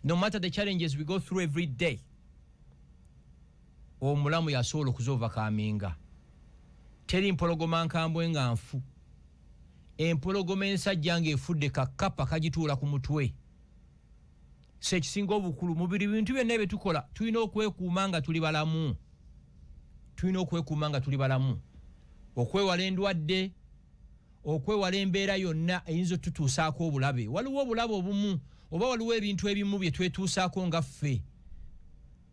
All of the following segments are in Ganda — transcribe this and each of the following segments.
no matter the challenges we go through every day, omulamu yasobola okuzova kaminga. Teri mpologoma nkambwe nga nfu. Empologoma ensajja ng'efudde kakapa kagituula ku mutwe. Sekisinga obukulu mubiri bintu byonna ebyetukola tulina okwekuuma nga tuli balamu. Tulina okwekuuma nga tuli balamu. Okwewala endwadde, okwewala embeera yonna eyinza tutuusaako obulabe. Waliwo obulabe obumu oba waliwo ebintu ebimu bye twetuusaako nga ffe.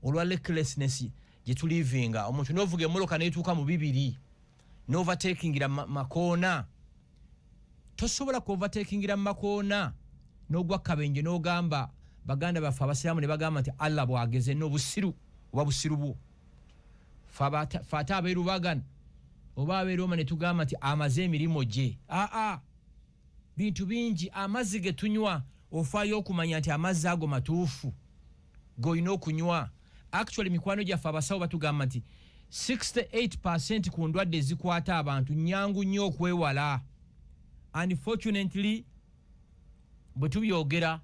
Olwa recklessness gye tulivinga. Omuntu n'ovuga emmoloka n'etuuka mu bibiri. N'overtakingira makoona. Tosobola ku overtakingira makoona. N'ogwa kabenje n'ogamba baganda baffe abasiraamu ne bagamba nti Allah bwageze n'obusiru oba busiru bwo. Fata abeerubagana oba abeeroma ne tugamba nti amaze emirimu gye. Bintu bingi amazzi ge tunywa ofaayo okumanya nti amazzi ago matuufu g'olina okunywa. Actually mikwano gyaffe abasawo batugamba nti 68% ku ndwadde ezikwata abantu nyangu nnyo okwewala. Unfortunately bwe tubyogera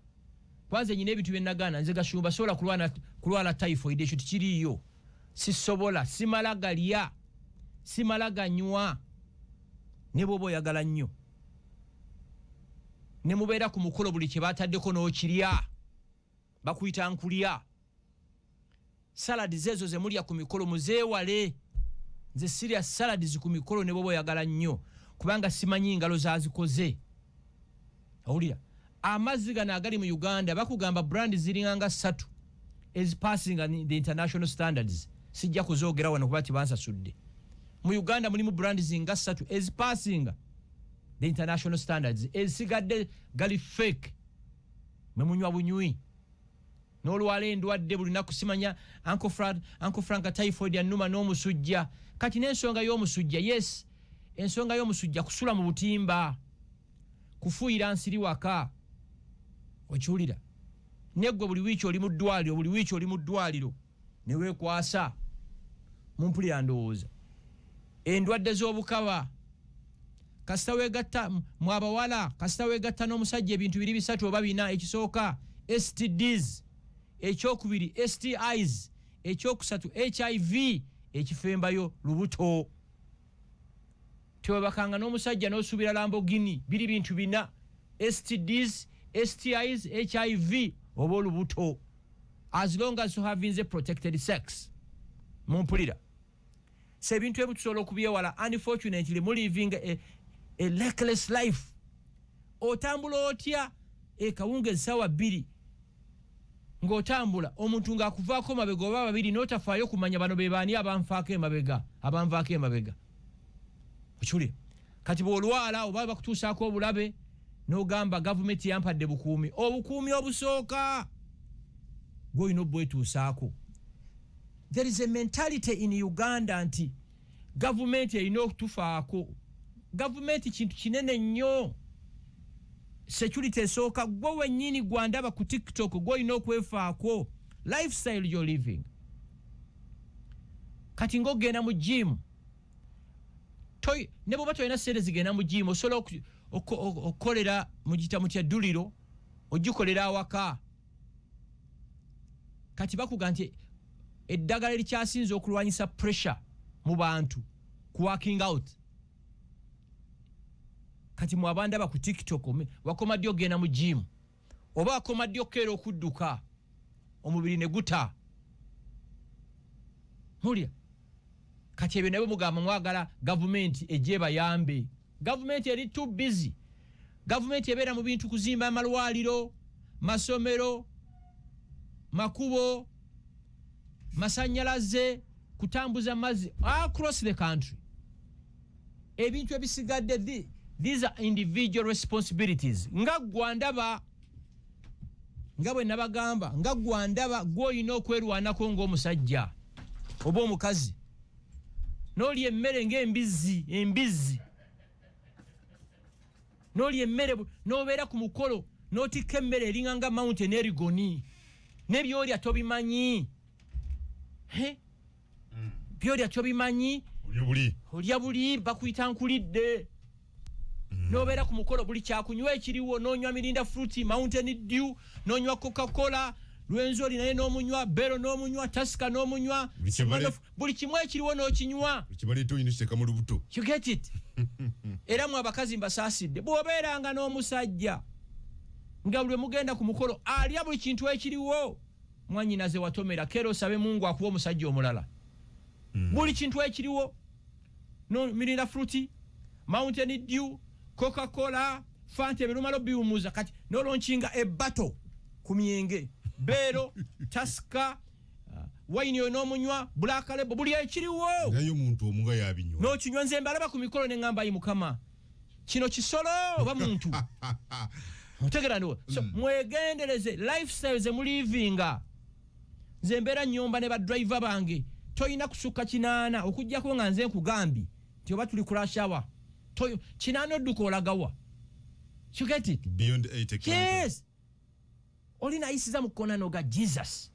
kwanza nyina ebintu bye nagana nze gashumba sobola kulwala typhoid ekyo tikiriiyo. Sisobola, simala galya, simala ganywa. Ne bw'oba oyagala nnyo ne mubeera ku mukolo buli kye bataddeko n'okirya bakuyita nkulya. Saladi zezo ze mulya ku mikolo muzeewale. Nze sirya saladi ku mikolo ne bw'oba oyagala nnyo kubanga simanyi ngalo zazikoze. Awulira amazzi gano agali mu Uganda bakugamba brand ziringanga 3 is passing the international standards. Sijja kuzoogera wano kuba tibansasudde. Mu Uganda mulimu brand zinga 3 is passing the international standards. Esigadde gali fake. Memunywa bunywi. N'olwala endwadde bulina kusimanya Uncle Frank typhoid yannuma n'omusujja. Kati n'ensonga y'omusujja, yes, ensonga y'omusujja kusula mu butimba, kufuuyira nsiri waka. Okiwulira neggwe buli wiiki oli mu ddwaliro ne weekwasa mu mpulira ndowooza. Endwadde z'obukaba kasita weegatta mu abawala, kasita weegatta n'omusajja ebintu 2 3 oba 4. Ekisooka STDs, ekyokubiri STIs, ekyokusatu HIV, ekifembayo lubuto. Tewebakanga n'omusajja n'osuubira Lamborghini, biri bintu 4: STDs, STIs, HIV oba olubuto. As long as you have protected sex. Mumpulira. Se ebintu ebitusobola okubyewala. Unfortunately mu living a reckless life. Otambula otya kawunga essaawa 2 ng'otambula omuntu ng'akuvaako mabega oba 2 n'otafaayo kumanya bano be baani abanvaako emabega. Okiwulira kati bw'olwala oba bakutuusaako obulabe n'ogamba gavumenti yampadde bukuumi. Obukuumi obusooka gw'olina obwetuusaako. There is a mentality in Uganda nti gavumenti erina okutufaako. Gavumenti kintu kinene nnyo. Security esooka gwe wennyini gwandaba ku TikTok gw'olina okwefaako. Lifestyle you're living. Kati ng'ogenda mu gym ne bw'oba tolina ssente zigenda mu gym osobola okukolera mu kyadduliro ogikolera awaka. Kati bakuga nti eddagala erikyasinza okulwanyisa pressure mu bantu ku working out. Kati mwabandaba ku TikTok wakoma ddi ogenda mu gym oba wakoma ddi okkeera okudduka omubiri ne guta. Mulya kati ebyo nabyo mugamba mwagala gavumenti ejje bayambe. Gavumenti eri too busy. Gavumenti ebeera mu bintu kuzimba amalwaliro, masomero, makubo, masannyalaze, kutambuza mazzi across the country. Ebintu ebisigadde these are individual responsibilities. Nga gwandaba nga bwe nabagamba nga gwandaba gw'olina okwerwanako ng'omusajja oba omukazi. N'olya emmere ng'embizzi. N'olya emmere n'obeera ku mukolo n'otikka emmere eringa nga mountain erigoni. N'ebyolya tobimanyi. Byolya tobimanyi. Olya buli bakuyita nkulidde. N'obeera ku mukolo buli kyakunywa ekiriwo n'onywa mirinda fruit, mountain dew, n'onywa Coca-Cola, Lwenzori naye n'omunywa, Bero n'omunywa, Tasika n'omunywa, buli kimwe ekiriwo n'okinywa. Kibaleeta oyina ekiteeka mu lubuto. You get it? Era mwe abakazi mbasaasidde bw'obeeranga n'omusajja nga buli mugenda ku mukolo alya buli kintu ekiriwo, mwannyinaze watomera kero osabe Mungu akuwa omusajja omulala. Buli kintu ekiriwo, no Mirinda Fruity, Mountain Dew, Coca-Cola, Fanta ebirumalo biwumuza kati n'olonkinga ebbato ku myenge, Bero, Tasika, wine n'omunywa, Black Label, buli ekiriwo. Naye omuntu omunga yabinywa. N'okinywa nze mbalaba ku mikolo ne ngamba yi Mukama. Kino kisolo oba muntu. Mutegera ndo. So mwegendereze lifestyle ze mulivinga. Nze mbeera nnyumba ne ba driver bange. Toyina kusukka 8 okujjako nga nze nkugambi. Nti oba tuli kulashawa. Toyo 8 odduka olagawa. You get it? Beyond 80. Yes. Olina isiza mu konano ga Jesus.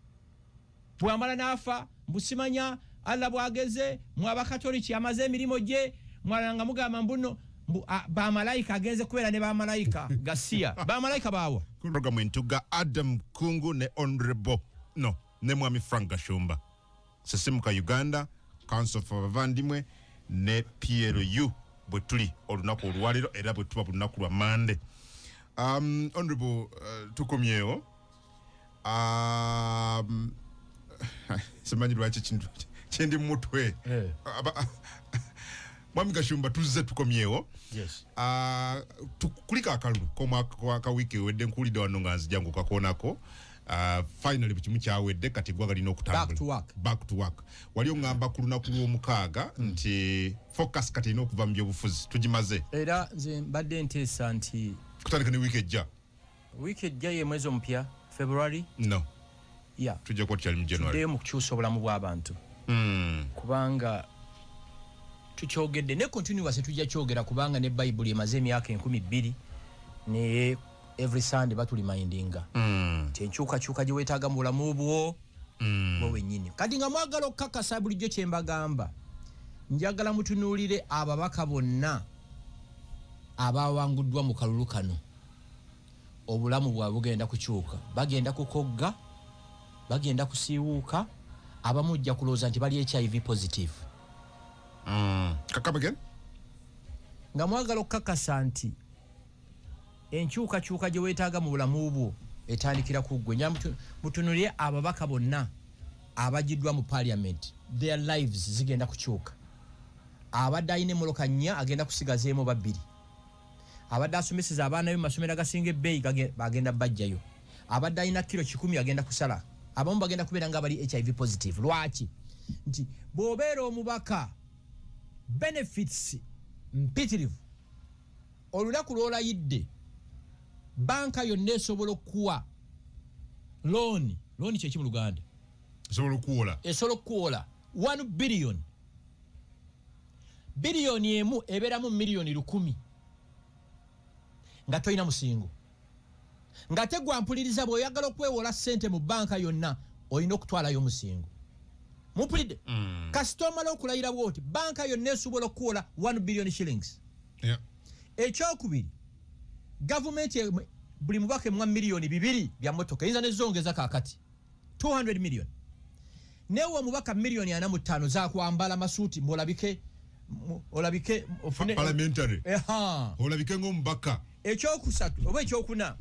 Bwamala nafa mbusimanya Allah bwageze mu abakatoliki amaze emirimu gye mwalanga mugamba mbuno ba malaika agenze kubera ne ba malaika gasia ba malaika bawo program entuga Adam Kungu ne Honorable ne Mwami Frank Gashumba Sesimuka Uganda Council for Bavandimwe ne PLU bwe tuli olunaku olwaliro era bwe tuba lunaku lwa Monday. Honorable tukomyewo semanyi lwaki kintu kyendi mutwe Mwami Gashumba tuzze tukomyewo. Yes. Kulika akalulu kwa wiki wedde nkulide wano nga nzijangu kakonako. Finally bikimu kyawedde kati gwaga lino okutambula. Back to work. Waliyo ngamba ku lunaku lw'omukaaga nti focus kati ino okuva mu byobufuzi tugimaze. Era nze mbadde nteesa nti kutandika ne week ejja. Week ejja ye mwezi mpya February? No. Yeah. Tujja kwa kyali mu January. Tudde mu kukyusa obulamu bw'abantu. Kubanga tukyogedde ne continuous tujja kyogera kubanga ne Bible emaze emyaka 12 ne every Sunday batuli mindinga. Kyenkyuka gye weetaaga mu bulamu bwo bo wennyini. Kati nga mwagala okukakasa bulijjo kye mbagamba, njagala mutunuulire ababaka bonna abawanguddwa mu kalulu kano. Obulamu bwabwe bugenda kukyuka, bagenda kukogga, bagenda kusiiwuuka, abamujja kulooza nti bali HIV positive. Kakabegen? Nga mwagala okukakasa nti enkyukakyuka gye weetaaga mu bulamu bwo etandikira ku ggwe. Mutunulire ababaka bonna abagiddwa mu parliament, their lives zigenda kukyuka. Abadde alina emmoloka 4 agenda kusigazeemu 2. Abadde asomeseza abaana be mu masomero agasinga ebbeeyi bagenda bajjayo. Abadde alina kilo 10 agenda kusala. Abamu bagenda kubeera nga bali HIV positive. Lwaki? Nti bw'obeera omubaka benefits mpitirivu olunaku lw'olayidde banka yonna esobola okuwa loan kyeki mu Luganda esobola okuwola 1 billion biliyoni emu ebeeramu miliyoni 100 nga toyina musingo nga tegwampuliriza bw'oyagala okwewola ssente mu banka yonna olina okutwalayo omusingo. Mupulidde? Kasita omala okulayira bw'oti banka yonna esobola okuwola 1 billion shillings. Yeah. Ekyokubiri gavumenti buli mubaka emwa miliyoni 2 bya motoka eyinza nezongeza kaakati 200 million. Newe mubaka miliyoni 45 za kwambala masuuti olabike ofune parliamentary. Olabike ng'omubaka. Ekyokusatu oba ekyokuna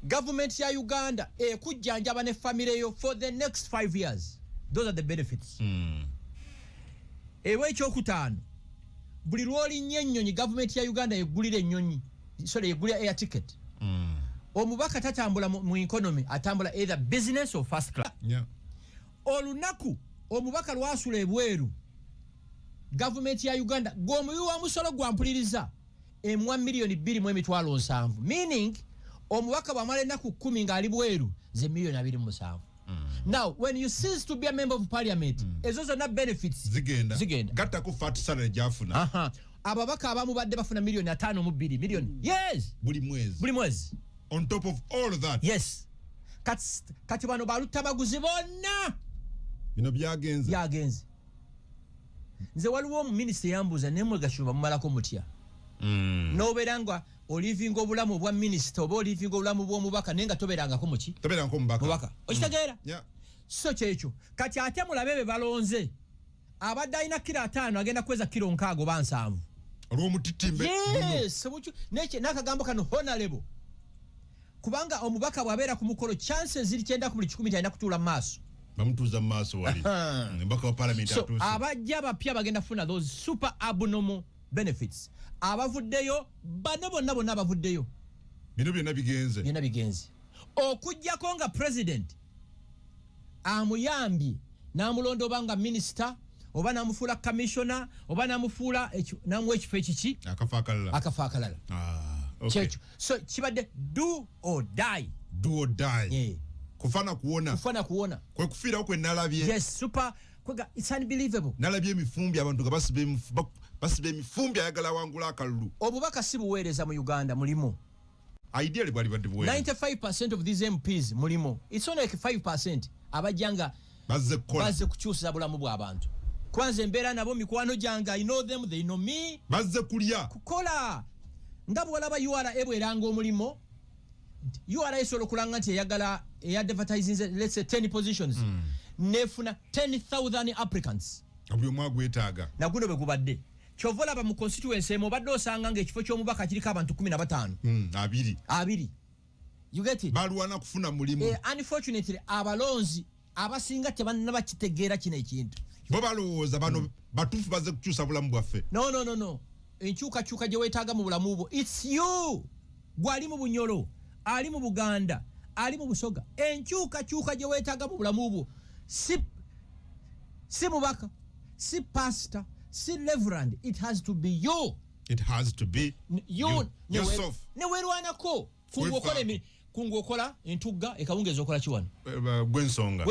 government ya Uganda ekujjanjaba ne family yo for the next 5 years. Those are the benefits. Ewe ekyokutaano buli lw'olinnye ennyonyi government ya Uganda egulira ennyonyi egulira air ticket. Omubaka tatambula mu economy, atambula either business or first class. Yeah. Olunaku omubaka lwasula ebweru government ya Uganda gwomuwi wa musolo gwampuliriza emwa miliyoni 2.7 meaning omubaka bwamala ennaku 10 ng'ali bweru ze miliyoni 2.7. Now when you cease to be a member of parliament ezo zonna benefits zigenda gatta ku fat salary jafuna. Ababaka abamu badde bafuna miliyoni 5.2 million. Yes, buli mwezi on top of all of that. Yes, kati bano balutabaguzi bonna bino byagenze. Nze waliwo mu minister yambuza nemwe Gashumba mumalako mutya n'obeeranga olivinga obulamu bwa minisita oba olivinga obulamu bw'omubaka naye nga tobeerangako mubaka okitegeera so kyekyo kati ate mulabe be balonze abadde alina kilo 5 agenda kweza kilo 6 oba 7 olw'omutitimbe n'akagambo kano honorable kubanga omubaka bw'abeera ku mukolo chances ziri 9 ku buli 10 alina kutuula mu maaso bamutuuza mu maaso wali mbaka wa parliament atuuse so abajja abapya bagenda funa those super abnormal benefits abavuddeyo bano bonna abavuddeyo bino byonna bigenze okujjako nga president amuyambye n'amulonda oba nga minister oba n'amufuula commissioner oba n'amufuula n'amuwa ekifo ekiki akafa akalala kyekyo so kibadde do or die kufana kuwona kwe kufiirawo kwe nalabye yes super kwega it's unbelievable nalabye emifumbi abantu nga basiba emifumbi ayagala wangula akalulu obubaka si buweereza mu Uganda mulimo ideally bwali badde buweereza 95% of these MPs mulimo it's only like 5% abajjanga bazze kukyusa bulamu bw'abantu kwanza embeera nabo mikwano gyange I know them they know me bazze kulya kukola nga bwolaba URA bweranga omulimo URA esobola okulanga nti eyagala advertising let's say 10 positions nefuna 10,000 applicants buli omu agwetaaga naguno bwe gubadde kyova olaba mu constituency emu obadde osanga ng'ekifo ky'omubaka kiriko abantu 15 abiri you get it balwana kufuna mulimu unfortunately abalonzi abasinga tebanaba kitegeera kino ekintu bo balowooza bano batuufu bazze kukyusa bulamu bwaffe no enkyukakyuka gye weetaaga mu bulamu bwo it's you gwali mu Bunyolo ali mu Buganda ali mu Busoga enkyukakyuka gye weetaaga mu bulamu bwo si mubaka si pastor si reverend it has to be you yourself neweerwanako kungokola entugga ekawungeza okola kiwano gwensonga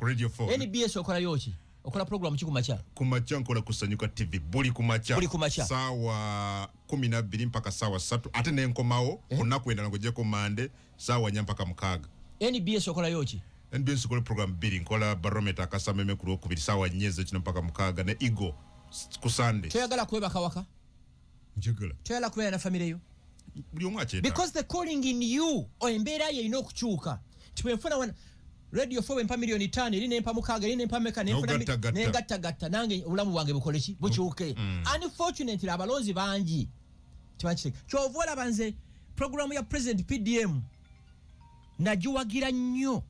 Radio 4 NBS okola yoki okola program ki kumacha nkola kusanyuka TV buli kumacha sawa 12 mpaka sawa 3 ate nenkomawo onakwenda nangoje komande sawa nyampaka 6 NBS okola yoki NBS okola program 2 nkola barometer akasameme ku 2 sawa nyeze kino mpaka 6 ne ego kusande toyagala kwebaka waka njegala toyagala kubeera na family yo buli omu akyeta because the calling in you embeera ye ina okukyuka tibwenfuna Radio 4 empa milioni 5 eri nempa 6 eri nempa meka nengattagatta nange obulamu bwange bukole ki bukyuke unfortunately abalonzi bangi tibakiteka kyova olaba nze programu ya president PDM nagiwagira nnyo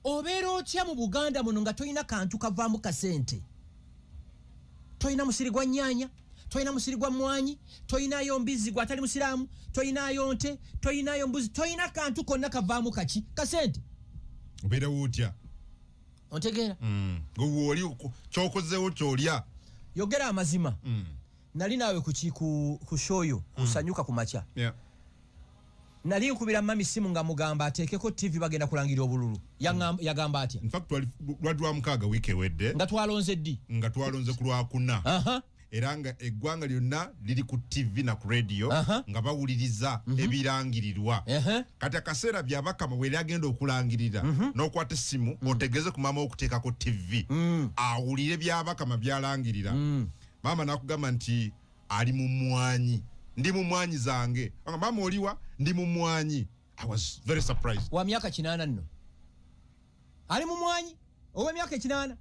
obeera otya mu Buganda muno nga toyina kantu kavaamu kasente toyina musiri gwa nnyanya toyina musiri gwa mmwanyi toyinayo mbizi gwa atali musiraamu toyinayo nte toyinayo mbuzi toyina kantu konna kavaamu kaki kasente obeera wotya ontegeera oli kyokozeewo kyolya yogera amazima nali naawe ku shoyo kusanyuka ku makya nali nkubira mami simu nga mugamba ateekeko TV bagenda kulangira obululu yagamba atya in fact lwadi lwa 6 wiiki ewedde nga twalonze ddi nga twalonze ku Lwakuna era nga eggwanga lyonna liri ku TV na ku radio nga bawuliriza ebirangirirwa kati akaseera byabakama bwe lyagenda okulangirira n'okwata essimu otegeze ku maama okuteekako TV awulire byabakama byalangirira maama n'akugamba nti ali mu mmwanyi ndi mu mmwanyi zange maama oliwa ndi mu mmwanyi I was very surprised wa myaka 8 nno ali mu mmwanyi ow'emyaka 8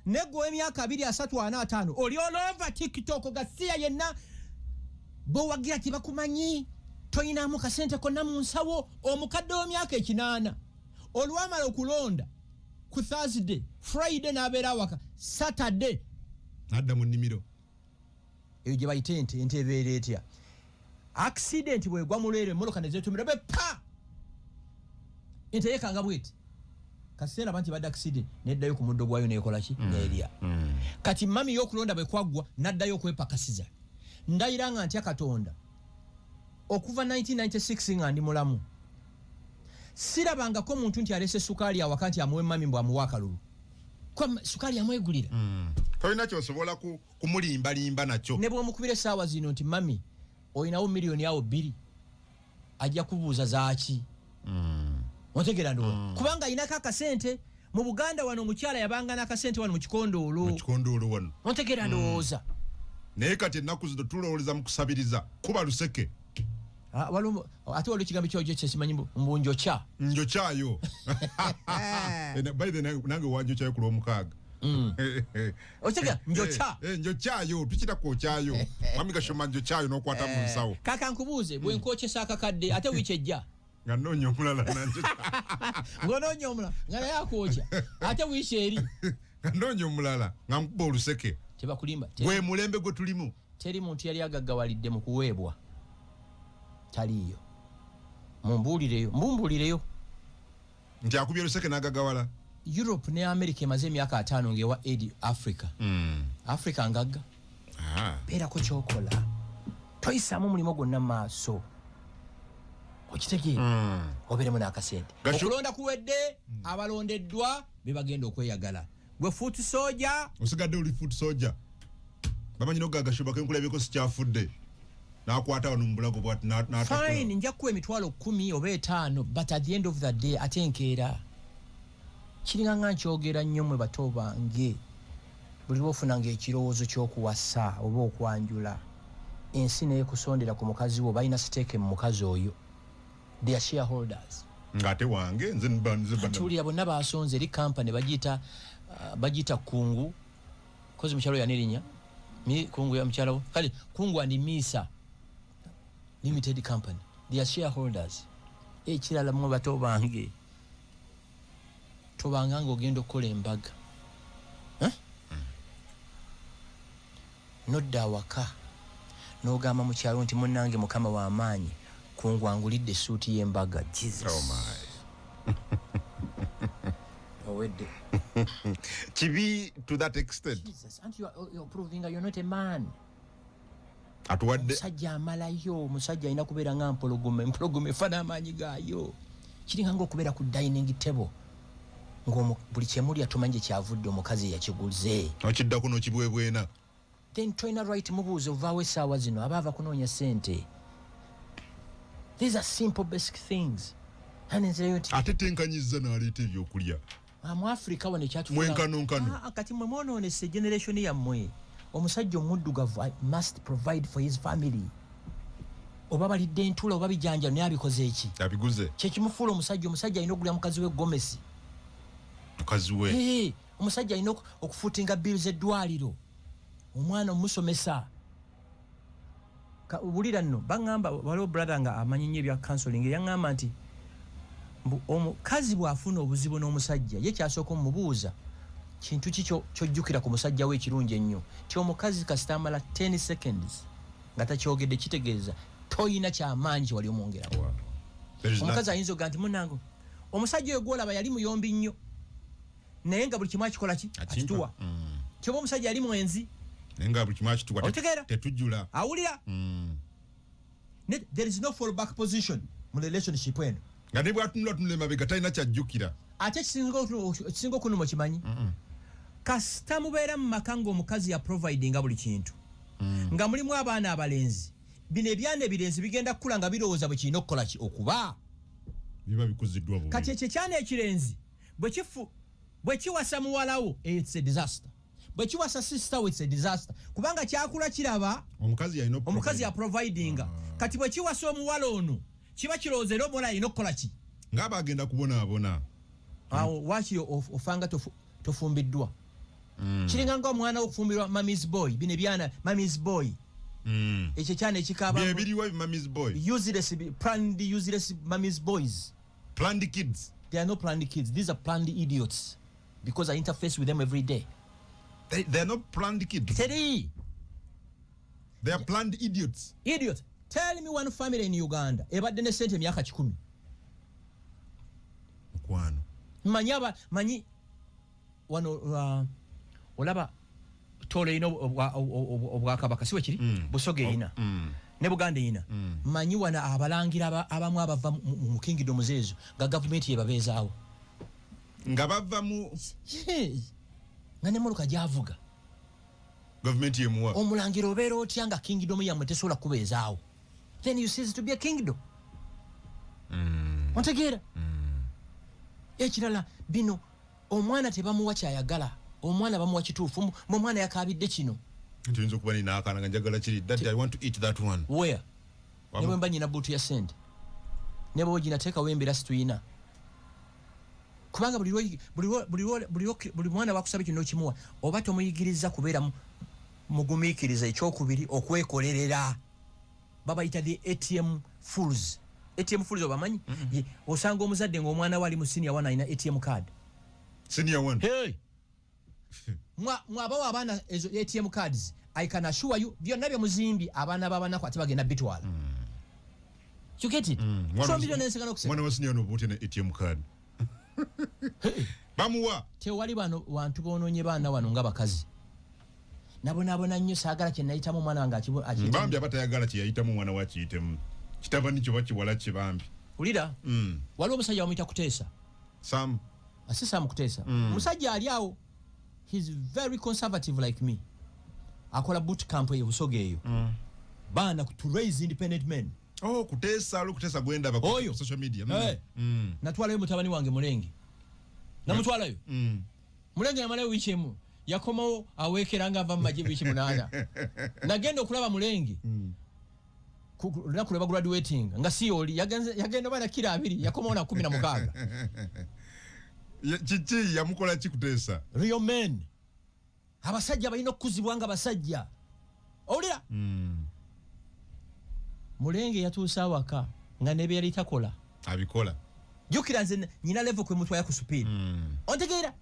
nego emyaka 2 3 4 5 oli olova TikTok gasiya yenna bo wagira tibakumanyi toyinamu kasente konna mu nsawo omukadde w'emyaka 8 olwamala okulonda ku Thursday Friday n'abeera waka Saturday adda mu nnimiro eyo gye bayita ente ebeera etya accident bwegwa mulwere emmotoka ne zeetumira be pa ente yekanga bweti kaseera banti badde accident neddayo ku muddo gwayo neekola ki neerya kati mami y'okulonda bwe kwaggwa n'addayo okwepakasiza ndayira nga ntya Katonda okuva 1996 nga ndi mulamu sirabangako omuntu nti alese sukaali awaka nti amuwe mami mbw amuwa akalulu sukaali amwegulira tolina kyosobola kumulimbalimba nakyo ne bw'omukubira essaawa zino nti mami olinawo miliyoni awo 2 ajja kubuuza zaaki ontegera ndo kubanga inaka akasente mu Buganda wano omukyala yabanga n'akasente wano mu kikondoolo wano ontegera ndowooza naye kati ennaku zino tulowoleza mu kusabiriza kuba luseke ate waliwo ekigambo kyojo kyesimanyi mbu njokya njokyayo by the nange wanjokyayo ku lwomukaaga otega njokya njokyayo tukira kwokyayo mami Gashoma njokyayo n'okwata mu nsawo kaka nkubuuze bwe nkokyesa akakadde ate wiiki ejja nga noonya omulala ng'onoonya omulala nga naye akwokya ate wiiki eri nga noonya omulala nga nkuba oluseke tebakulimba gwe mulembe gwe tulimu teri muntu yali agaggawalidde mu kuweebwa taliiyo mumbuulireyo nti akubye oluseke n'agagawala Europe ne America emaze emyaka 5 ngewa aid Africa Africa ngagga beerako kyokola toyisaamu omulimu gwonna mu maaso okitegeera obeeremu n'akasente okulonda kuwedde abalondeddwa be bagenda okweyagala gwe fuutu soja osigadde oli fuutu soja bamanyi n'ogagashobako enkulabyeko sikyafudde n'akwata wano mu bulago bwati fine nja kuwa emitwalo 10 oba 5 but at the end of the day ate enkeera kiringa nga nkyogera nnyo mwe bato bange buli lwofunanga ekirowoozo ky'okuwasa oba okwanjula ensi naye kusondera ku mukazi wo balina siteeke mu mukazi oyo they are shareholders ng'ate wange nze ntiwulira bonna basonze eri kampani bagiyita kungu kozi mukyalo yanirinya kungu ya mukyalawo kale kungu and misa limited company they are shareholders ekirala mwe bato bange tobanga ng'ogenda okukola embaga nodda awaka n'ogamba mu kyalo nti munnange mukama w'amaanyi kungwangulidde essuuti y'embaga Jesus owedde kibi to that extent Jesus and you're proving you're not a man atuwadde musajja amalayo musajja alina kubeera nga empologoma efana amaanyi gaayo kiringa ng'okubeera ku dining table buli kyemulya tumanyi kyavudde omukazi yakiguze okiddako n'okibwebwena then toyina right mubuuze ovaawo essaawa zino aba ava kunoonya ssente these are simple basic things ate tenkanyizza n'aleeta ebyokulya mu Africa wano mwenkanonkano kati mwe mwonoonese generation yammwe omusajja omuddugavu must provide for his family oba balidde entula oba bijanja naye abikoze eki abiguze kyekimufuula omusajja alina okugulira mukazi we gomesi mukazi we omusajja alina okufuutinga bills eddwaliro omwana omusomesa bulira nno baŋŋamba waliwo brother nga amanyi nnyo ebya counseling yaŋŋamba nti omukazi bw'afuna obuzibu n'omusajja ye kyasooka omubuuza kintu ki kyojjukira ku musajja we ekirungi ennyo ti omukazi kasitamala 10 seconds nga takyogedde kitegeeza toyina kyamaanyi kyewali omwongerawo omukazi ayinza oga nti munango omusajja oyo gwolaba yali muyombi nnyo naye nga buli kimu akikola ki akituwa kyoba omusajja yali mwenzi naye nga buli kimu akituwa tetujjula awulira there is no fallback position mu relationship eno nga ne bwatunula tunula emabega talina kyajjukira ate kisinga okunuma kimanyi kasita mubeera mu maka ng'omukazi ya providinga buli kintu nga mulimu abaana abalenzi bino ebyana ebirenzi bigenda kukula nga birowooza bwe kirina okukola ki okuba biba bikuziddwa bubi kati ekyo ekyana ekirenzi bwe kiwasa muwalawo it's a disaster bwe kiwasa sister we it's a disaster kubanga kyakula kiraba omukazi ya providinga kati bwe kiwasa omuwala ono kiba kirowooza era omuwala alina okukola ki ng'aba agenda kubonaabona awo waakiri ofanga tofumbiddwa kiringa nga omwana wokufumbirwa mamis boy bino ebyana mamis boy ekyo kyana ekikaabiriwa mamis boy useless mamis boys planned kids they are not planned kids these are planned idiots because I interface with them every day they are not planned kids they are planned idiots tell me one family in Uganda ebadde ne sente emyaka 10 mukwano manyi wano olaba tole ino obwakabaka siwe kiri busoge ina ne Buganda ina manyi wana abalangira abamu abava mu kingdom zezo nga government yebabeezaawo nga bava mu nga ne muluka gyavuga government yemuwa omulangira obeera otya nga kingdom yammwe tesobola kubeezaawo then you cease to be a kingdom ontegeera ekirala bino omwana tebamuwa kyayagala omwana bamuwa kituufu omwana yakabidde kino Tuyinza okuba nina akaana nga njagala kiri. Daddy, I want to eat that one. Where? Ne bwe mba nyina buutu ya ssente. Ne bwe ginateekawo embeera situyina. Kubanga buli mwana wakusaba kino kimuwa oba tomuyigiriza kubeera mugumiikiriza ekyokubiri okwekolerera. Babayita the ATM fools. ATM fools obamanyi? Osanga omuzadde ng'omwana we ali mu senior 1 alina ATM card. Senior 1? Hey! Mwabawa abaana ezo ATM cards. I can assure you byonna bye muzimbi abaana b'abanaku ate bagenda bitwala. You get it? So mbiro nenseka n'okusema. Mwana wa senior no bote na ATM card. Bamuwa. Tewali bano wantu bonoonye baana wano nga bakazi. Nabonabona nnyo saagala kye nayitamu omwana wange akiyitamu. Bambi abatayagala kye yayitamu omwana we akiyitemu. Kitaba ni kyo bakiwala kye bambi. Ulira? Waliwo omusajja bamuyita Kuteesa. Sam. Asi Sam Kuteesa. Musajja ali awo. He's very conservative like me. Akola boot camp eyo Busoga eyo. Baana to raise independent men. Oh, Kuteesa gwenda ku social media. Natwalayo mutabani wange Mulenge. Namutwalayo. Mulenge yamalayo wiiki emu. Yakomawo aweekera nga ava mu magye wiiki 8. Nagenda okulaba Mulenge. Lunaku lwe graduating nga si oli yagenda bana kira 2 yakomawo na 16. Chichi yamukola ki Kuteesa? Real men. Abasajja balina okukuzibwa nga basajja. Owulira? Mulenge yatuusa awaka nga ne bye yali takola. Abikola. Jukira nze nyina level kwe mutwaya ku supiri. Ontegeera?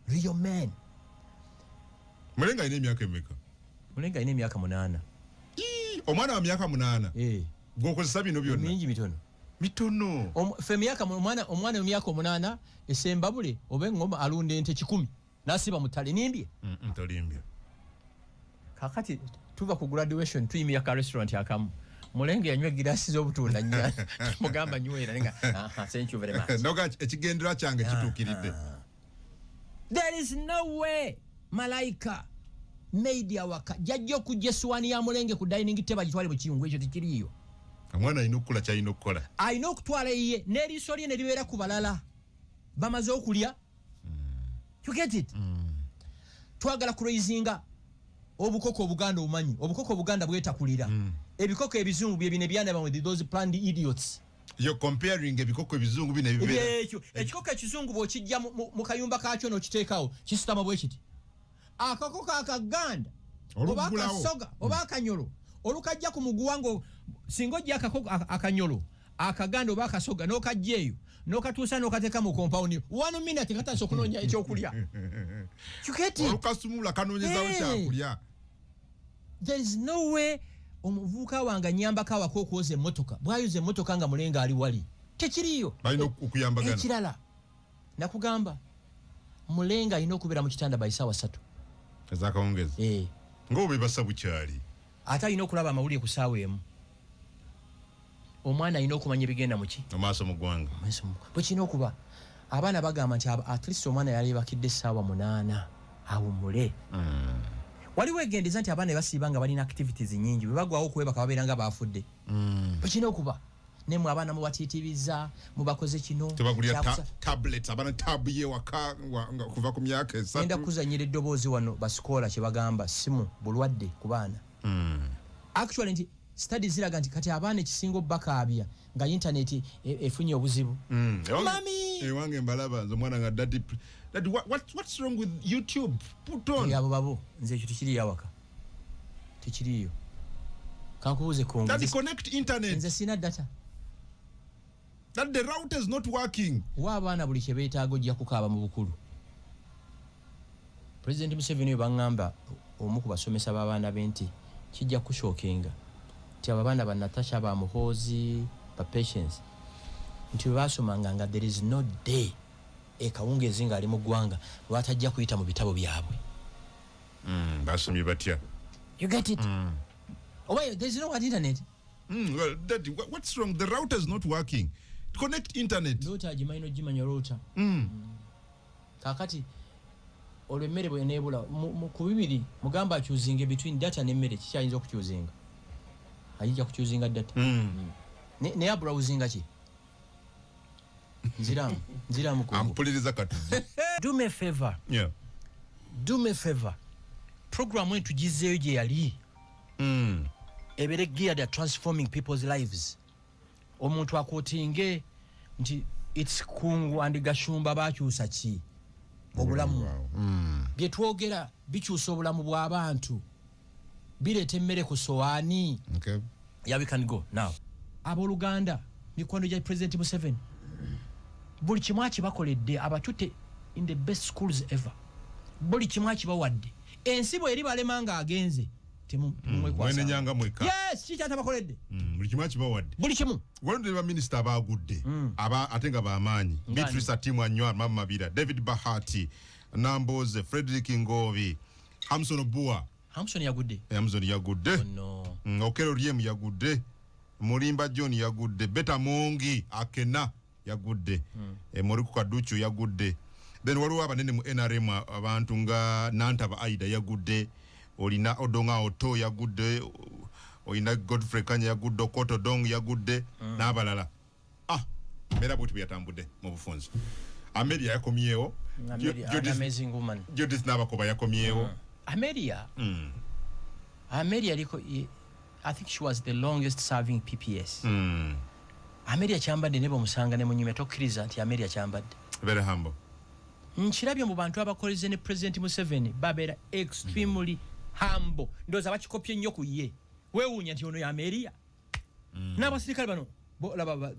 Real men. Mulenge alina emyaka emeka? Mulenge alina emyaka 8. Omwana wa myaka 8? Gw'okozesa bino byonna? Mingi mitono. Mitono. Fe myaka omwana mu myaka 8 esembabule oba engoma alunda ente 10 nasiba mutale nimbye. Ntalimbye. Kakati tuva ku graduation tuyimira ka restaurant akamu. Mulenge yanywa gilasi z'obutunda nnya. Mugamba nywera nga thank you very much. Noga ekigendera kyange kituukiridde. There is no way malaika media waka jajjo kujja suwani ya Mulenge ku dining table gitwale mu kiyungu ekyo tekiriyo. Omwana alina okukola kyalina okukola. Alina okutwala iye n'eriiso lye ne libeera ku balala bamaze okulya. You get it? Twagala kuraisinga obukoko Obuganda obumanyi obukoko Obuganda bwetakulira. Ebikoko ebizungu bye bine byana with those planned idiots. You're comparing ebikoko ebizungu bine bibera. Ekikoko ekizungu bw'okijja mu kayumba kaakyo n'okiteekawo kisitama bwe kiti. Akakoko akaganda oba akasoga oba akanyolo olukajja ku muguwango singa ojja akakoko akanyolo akaganda oba akasoga n'okajja eyo n'okatuusa n'okateeka mu compound 1 minute katasa okunoonya ekyokulya. Olukasumula kanoonyezaawo kyakulya. There is no way omuvubuka wange nyambako awaka okwoza emmotoka bw'ayoza emmotoka nga Mulenge ali wali tekiriyo. Balina okuyambagana. Ekirala nakugamba Mulenge alina okubeera mu kitanda by ssaawa 3 ezakawungezi. Ng'obe basa bukyali. Ate alina okulaba amawulire ku ssaawa emu. Omwana alina okumanya ebigenda muki amaaso mu ggwanga bwe kirina okuba. Abaana bagamba nti at least omwana yali bakidde essaawa 8 awummule. Waliwo egendeza nti abaana basiiba nga balina activities nyingi bwe bagwawo okwebaka babeera nga baafudde. Bwe kirina okuba nemwe abaana mubatiitiriza mubakoze kino tebagulira tablets abana tabu ye waka kuva ku myaka 3. Enda kuzanyira eddoboozi wano basikola kye bagamba simu bulwadde ku baana. Actually nti studies ziraga nti kati abaana ekisinga obbakaabya nga internet efunye obuzibu. Mami ewange mbalaba nze omwana nga daddy what's wrong with YouTube put on abo babo nze ekyo tekiri awaka tekiriyo kankubuuze kongo daddy connect internet nze sina data that the router is not working. Wa abaana buli kye beetaaga ojja kukaaba mu bukulu. President Museveni bangamba omu ku basomesa b'abaana be nti kijja kushookinga nti abaana ba Natasha ba Muhoozi ba Patience nti basomanga nga there is no day ekawungezi nga ali mu ggwanga lwatajja kuyita mu bitabo byabwe. Basomye batya. You get it? Why there is no internet? Well, daddy, what's wrong? The router is not working. Connect internet. Router agimanyi gimanya router. Kakati olw'emmere bwe neebula ku bibiri mugamba akyuzinge between data n'emmere kikyayinza okukyuzinga. Ayinza kukyuzinga data. Ne abrowsinga ki? Nziramu ku. Ampuliriza katu. Do me a favor. Yeah. Do me a favor. program wetu gizeyo gye yali ebere geared at transforming people's lives. Omuntu akwotinge nti it's Kungu and Gashumba bakyusa ki obulamu bye twogera bikyusa obulamu bw'abantu bireeta emmere ku sowaani. Okay. Yeah, we can go now. Abooluganda mikwano gya President Museveni buli kimu akibakoledde abatute in the best schools ever. Buli kimu akibawadde ensi bwe eri balema nga agenze mwene nyanga mweka. Yes, kikyatabakoledde buli kimu akibawadde buli kimu. walonde ba minister abagudde atenga bamaanyi Beatrice Atimu Anywa, Mama Mabira, David Bahati, Namboze, Frederick Ngovi, Hamson Obua. Hamson yagudde. Hamson yagudde. Oh, no. Okero Riem yagudde. Mulimba John yagudde. Beta Mongi Akena yagudde. Moriku Kaduchu yagudde. Then waliwo abanene mu NRM abantu nga Nantaba Aida yagudde. Olina Odonga Oto yagudde. Olina Godfrey Kanya yagudde. Okoto Dong yagudde. N'abalala. Mera buti byatambudde mu bufunzi. Amelia yakomyewo. An amazing woman. Judith Nabakoba yakomyewo. Amelia I think she was the longest serving PPS. Amelia kyambadde ne bamusanga ne munyume tokkiriza nti Amelia kyambadde. Very humble. Nkirabye mu bantu abakoleze ne President Museveni babeera extremely humble. Ndoza bakikopye nnyo ku ye. Weewuunya nti ono ya Amelia. N'abasirikale bano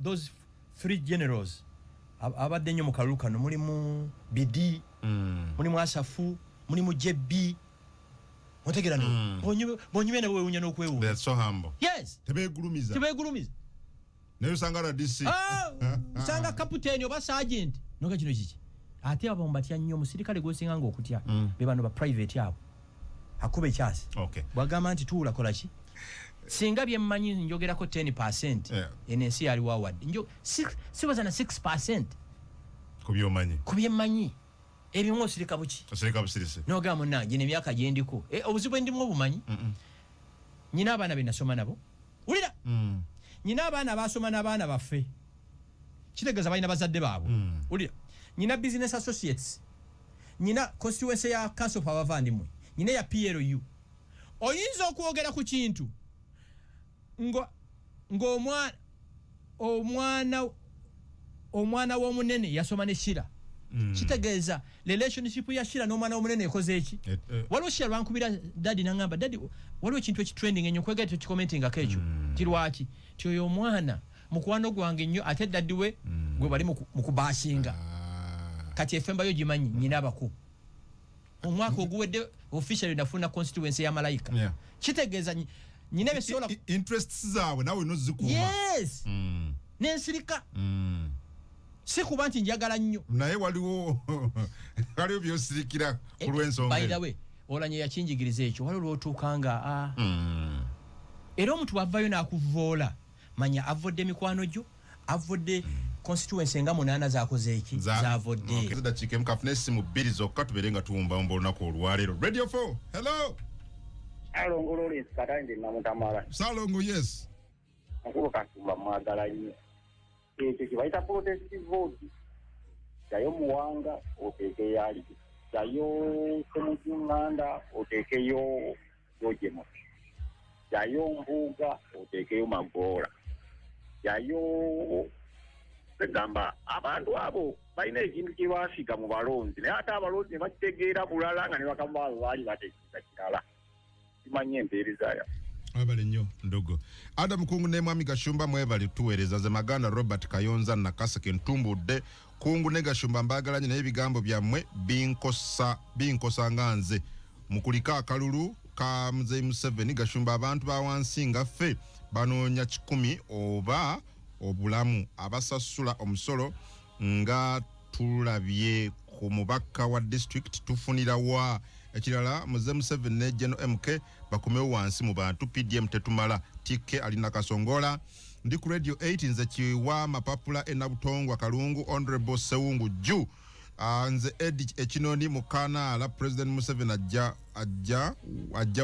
those three generals abadde nnyo mu kalulu kano mulimu Bidi, mulimu Asafu, mulimu JB. Otegera no. Bonyume na weewuunya n'okwewuunya. They are so humble. Yes. Tebegulumiza. Ne usangara DC. Sanga kaputeni oba sergeant. Noga kino kiki. Ate abo mbatya nnyo musirikale gwosinga nga okutya. Be bano ba private yabo. Akube kyasi. Okay. Bwagamba nti tuula kola ki? Singa byemmanyi njogerako 10%. Enensi yali wawadde. Sibaza na 6%. Kubyemmanyi. Ebimu osirika buki. Osirika busirise. Noga munnange n'emyaka gye ndiko. Obuzibu endimu obumanyi. Nyina abaana be nasoma nabo. Wulira. Nyina abaana basoma n'abaana baffe. Kitegeeza balina bazadde baabwe. Wulira. Nyina business associates. Nyina constituency ya Council of Abavandimwe. Nyina ya PLU. Oyinza okwogera ku kintu omwana w'omunene yasoma ne Shira. Kitegeeza relationship ya Shira n'omwana w'omunene ekoze eki. Waliwo Shira lwankubira daddy n'angamba daddy waliwo ekintu ekitrending ennyo kwegera tukikomentinga kekyo. Kirwaki ti oyo omwana mukwano gwange nnyo ate daddy we gwe bali mu kubashinga. Kati efemba yo gimanyi nyina abako. Omwaka oguwedde officially nafuna constituency ya Malayika. Kitegeeza nyina besola interests zaabwe nawe nozikuuma. Yes. N'ensirika. Si kuba nti njagala nnyo. Naye waliwo byosirikira ku lw'ensonga. By the way, olanye yakinjigiriza ekyo waliwo lw'otuukanga era omuntu bw'avaayo n'akuvoola manya avodde mikwano gyo avodde constituency nga 8 zaakoze eki zaavodde. Dakiika emu kafuna essimu 2 zokka tubeere nga tuwumbawumba olunaku olwaleero. Radio 4, hello. Salongo Lawrence Katande Namutamala. Salongo, yes. Nkulu Kasumba mwagala nnyo. Ekyo kibayita protest vote. Yayo Muwanga oteeke yali. Yayo Semujunganda oteekeyo Rojemo. Yayo Mbuga oteekeyo Magora. Yayo Segamba abantu abo balina ekintu kye baafika mu balonzi naye ate abalonzi ne bakitegeera bulala nga ne bakamba baali bategeeza kirala. Simanyi empeereza ya. Abale nnyo ndogo. Adam Kungu ne Mwami Gashumba mwebali tuweereza nze Maganda Robert Kayonza na Kaseke Ntumbudde Kungu ne Gashumba mbagalanye naye ebigambo byammwe binkosa nga nze mukulika akalulu ka Mzee Museveni Gashumba abantu bawansi nga ffe banoonya 10 oba obulamu abasasula omusolo nga tulabye ku mubaka wa district tufunira wa ekirala Mzee Museveni ne General MK bakomewo wansi mu bantu PDM tetumala TK alina kasongola ndi ku Radio 8 nze kiwa mapapula enabutongwa kalungu Honorable Sewungu Ju nze Edi ekinoni mukana ala President Museveni ajja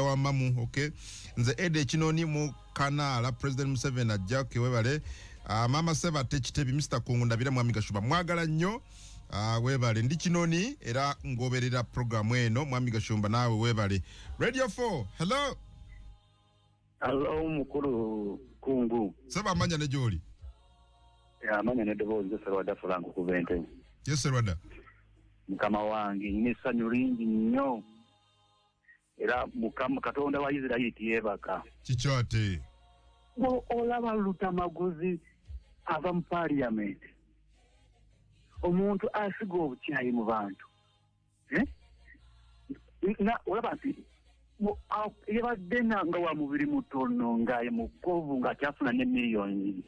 wa mamu okay nze Edi ekinoni mukana ala President Museveni ajja kewebale Mama Seba techitebi Mr. Kungu ndabira Mwami Gashumba mwagala nnyo webale ndi kinoni era ngoberera program eno mwami Gashumba nawe webale. Radio 4 hello. Hello mukuru kungu. Saba amanya ne joli. Ya amanya ne debo Serwada Franco kuvente. Yes Serwada. Mukama wangi nisanyu lingi nnyo. Era mukama Katonda wa Israeli tiyebaka. Kichote. Olaba lutamaguzi ava mu parliament. Omuntu asiga obukyayi mu bantu. Na olaba nti yabadde nga wa mubiri mutono ngaye mukovu nga kyafuna ne miliyoni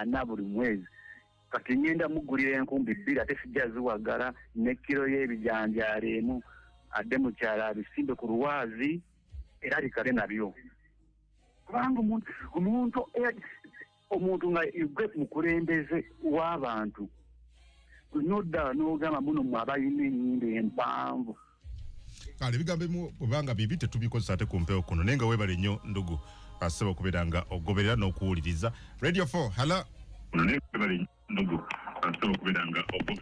na buli mwezi. Kati ngenda mugulira enkumbi bbiri ate sijja ziwagala ne kilo y'ebijanjaalo emu adde mukyala abisimbe ku luwazi era alikale nabyo. Kubanga omuntu nga yugwe mukulembeze w'abantu nodda n'ogamba muno mwabayina ennyimba empanvu. Kale bigambe mu kubanga bibi tetubikozesa ate kumpewo kuno nenga webale nnyo ndugu asaba okubeeranga ogoberera n'okuwuliriza. Radio 4 hello.